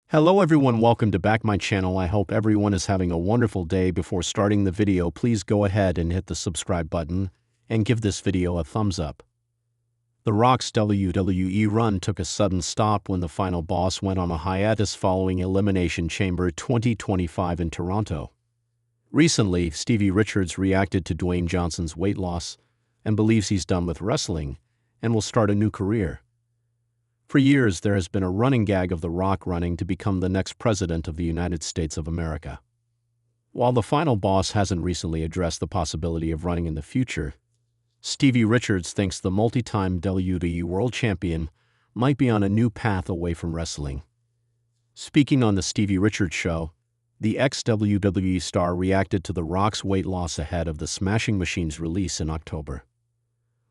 Hello everyone, welcome to back my channel. I hope everyone is having a wonderful day. Before starting the video, please go ahead and hit the subscribe button and give this video a thumbs up. The Rock's WWE run took a sudden stop when the final boss went on a hiatus following Elimination Chamber 2025 in Toronto. Recently, Stevie Richards reacted to Dwayne Johnson's weight loss and believes he's done with wrestling and will start a new career. For years, there has been a running gag of The Rock running to become the next president of the United States of America. While the final boss hasn't recently addressed the possibility of running in the future, Stevie Richards thinks the multi-time WWE World Champion might be on a new path away from wrestling. Speaking on The Stevie Richards Show, the ex-WWE star reacted to The Rock's weight loss ahead of the Smashing Machine's release in October.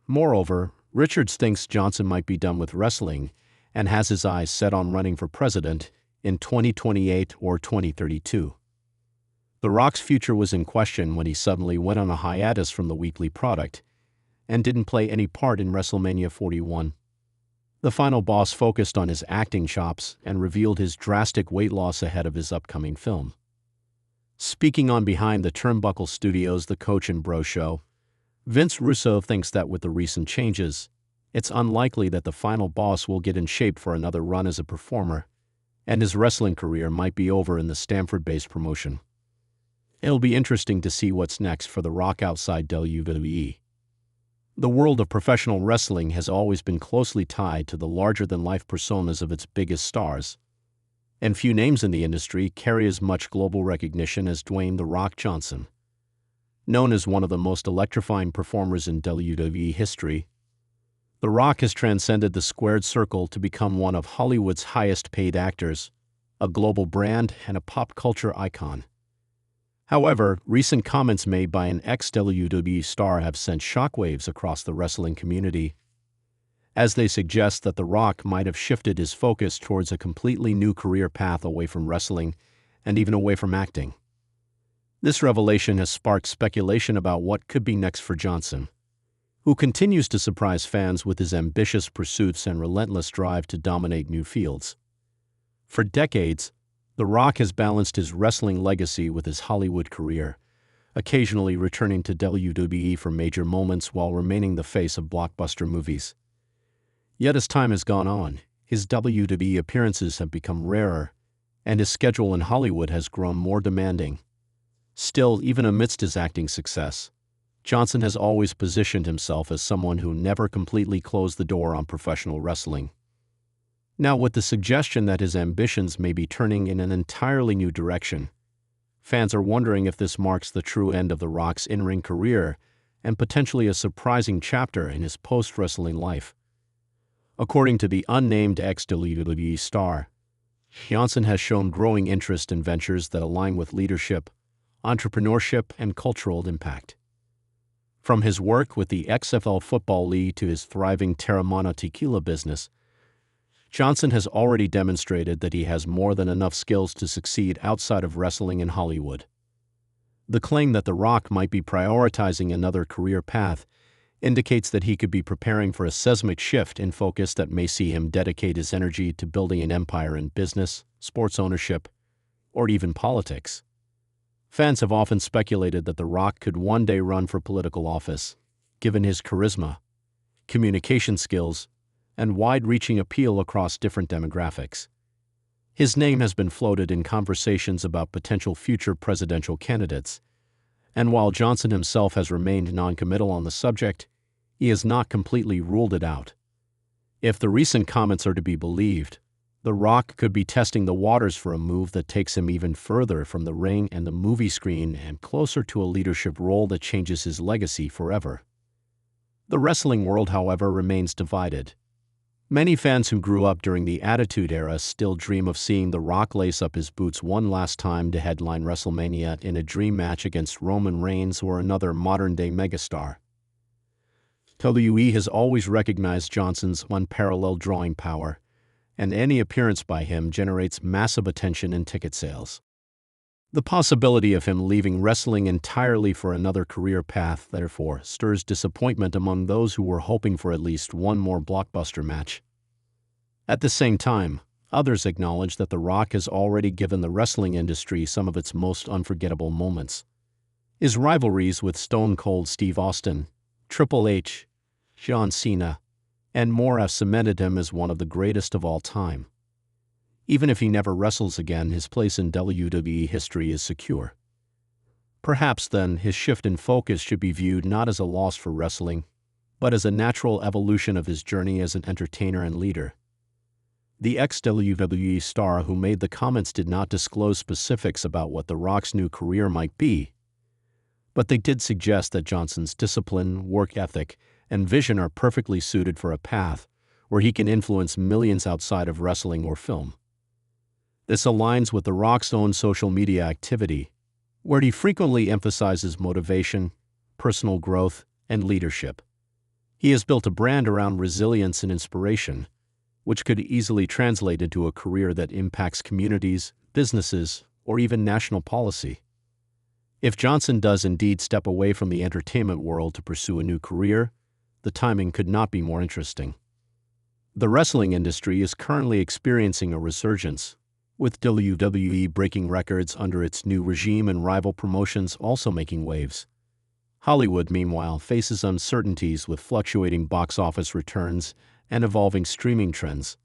Moreover, Richards thinks Johnson might be done with wrestling and has his eyes set on running for president in 2028 or 2032. The Rock's future was in question when he suddenly went on a hiatus from the weekly product and didn't play any part in WrestleMania 41. The final boss focused on his acting chops and revealed his drastic weight loss ahead of his upcoming film. Speaking on Behind the Turnbuckle Studios' The Coach and Bro Show, Vince Russo thinks that with the recent changes, it's unlikely that the final boss will get in shape for another run as a performer, and his wrestling career might be over in the Stamford-based promotion. It'll be interesting to see what's next for The Rock outside WWE. The world of professional wrestling has always been closely tied to the larger-than-life personas of its biggest stars, and few names in the industry carry as much global recognition as Dwayne "The Rock" Johnson. Known as one of the most electrifying performers in WWE history, The Rock has transcended the squared circle to become one of Hollywood's highest-paid actors, a global brand, and a pop culture icon. However, recent comments made by an ex-WWE star have sent shockwaves across the wrestling community, as they suggest that The Rock might have shifted his focus towards a completely new career path away from wrestling and even away from acting. This revelation has sparked speculation about what could be next for Johnson, who continues to surprise fans with his ambitious pursuits and relentless drive to dominate new fields. For decades, The Rock has balanced his wrestling legacy with his Hollywood career, occasionally returning to WWE for major moments while remaining the face of blockbuster movies. Yet as time has gone on, his WWE appearances have become rarer, and his schedule in Hollywood has grown more demanding. Still, even amidst his acting success, Johnson has always positioned himself as someone who never completely closed the door on professional wrestling. Now, with the suggestion that his ambitions may be turning in an entirely new direction, fans are wondering if this marks the true end of The Rock's in-ring career and potentially a surprising chapter in his post-wrestling life. According to the unnamed ex-WWE star, Johnson has shown growing interest in ventures that align with leadership, entrepreneurship, and cultural impact. From his work with the XFL Football League to his thriving Teremana tequila business, Johnson has already demonstrated that he has more than enough skills to succeed outside of wrestling in Hollywood. The claim that The Rock might be prioritizing another career path indicates that he could be preparing for a seismic shift in focus that may see him dedicate his energy to building an empire in business, sports ownership, or even politics. Fans have often speculated that The Rock could one day run for political office, given his charisma, communication skills, and wide-reaching appeal across different demographics. His name has been floated in conversations about potential future presidential candidates, and while Johnson himself has remained non-committal on the subject, he has not completely ruled it out. If the recent comments are to be believed, The Rock could be testing the waters for a move that takes him even further from the ring and the movie screen and closer to a leadership role that changes his legacy forever. The wrestling world, however, remains divided. Many fans who grew up during the Attitude Era still dream of seeing The Rock lace up his boots one last time to headline WrestleMania in a dream match against Roman Reigns or another modern-day megastar. WWE has always recognized Johnson's unparalleled drawing power, and any appearance by him generates massive attention and ticket sales. The possibility of him leaving wrestling entirely for another career path, therefore, stirs disappointment among those who were hoping for at least one more blockbuster match. At the same time, Others acknowledge that The Rock has already given the wrestling industry some of its most unforgettable moments. His rivalries with Stone Cold Steve Austin, Triple H, John Cena, and more have cemented him as one of the greatest of all time. Even if he never wrestles again, his place in WWE history is secure. Perhaps, then, his shift in focus should be viewed not as a loss for wrestling, but as a natural evolution of his journey as an entertainer and leader. The ex-WWE star who made the comments did not disclose specifics about what The Rock's new career might be, but they did suggest that Johnson's discipline, work ethic, and vision are perfectly suited for a path where he can influence millions outside of wrestling or film. This aligns with The Rock's own social media activity, where he frequently emphasizes motivation, personal growth, and leadership. He has built a brand around resilience and inspiration, which could easily translate into a career that impacts communities, businesses, or even national policy. If Johnson does indeed step away from the entertainment world to pursue a new career, the timing could not be more interesting. The wrestling industry is currently experiencing a resurgence, with WWE breaking records under its new regime and rival promotions also making waves. Hollywood, meanwhile, faces uncertainties with fluctuating box office returns and evolving streaming trends.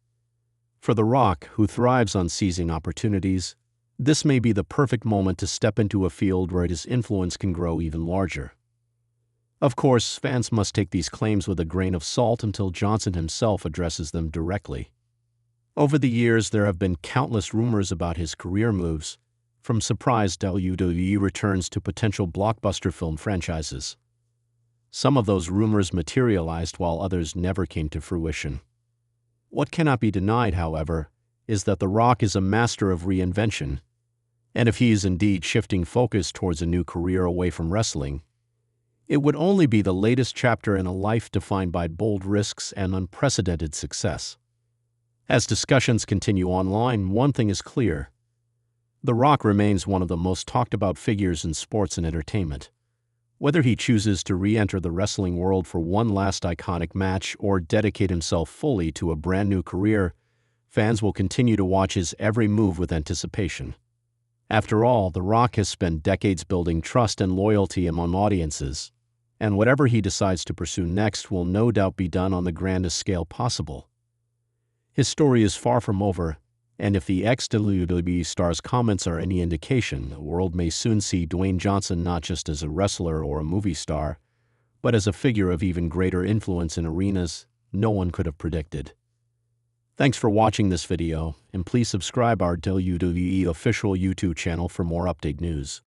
For The Rock, who thrives on seizing opportunities, this may be the perfect moment to step into a field where his influence can grow even larger. Of course, fans must take these claims with a grain of salt until Johnson himself addresses them directly. Over the years, there have been countless rumors about his career moves, from surprise WWE returns to potential blockbuster film franchises. Some of those rumors materialized while others never came to fruition. What cannot be denied, however, is that The Rock is a master of reinvention, and if he is indeed shifting focus towards a new career away from wrestling, it would only be the latest chapter in a life defined by bold risks and unprecedented success. As discussions continue online, one thing is clear. The Rock remains one of the most talked about figures in sports and entertainment. Whether he chooses to re-enter the wrestling world for one last iconic match or dedicate himself fully to a brand new career, fans will continue to watch his every move with anticipation. After all, The Rock has spent decades building trust and loyalty among audiences, and whatever he decides to pursue next will no doubt be done on the grandest scale possible. His story is far from over, and if the ex-WWE star's comments are any indication, the world may soon see Dwayne Johnson not just as a wrestler or a movie star, but as a figure of even greater influence in arenas no one could have predicted. Thanks for watching this video, and please subscribe our WWE official YouTube channel for more update news.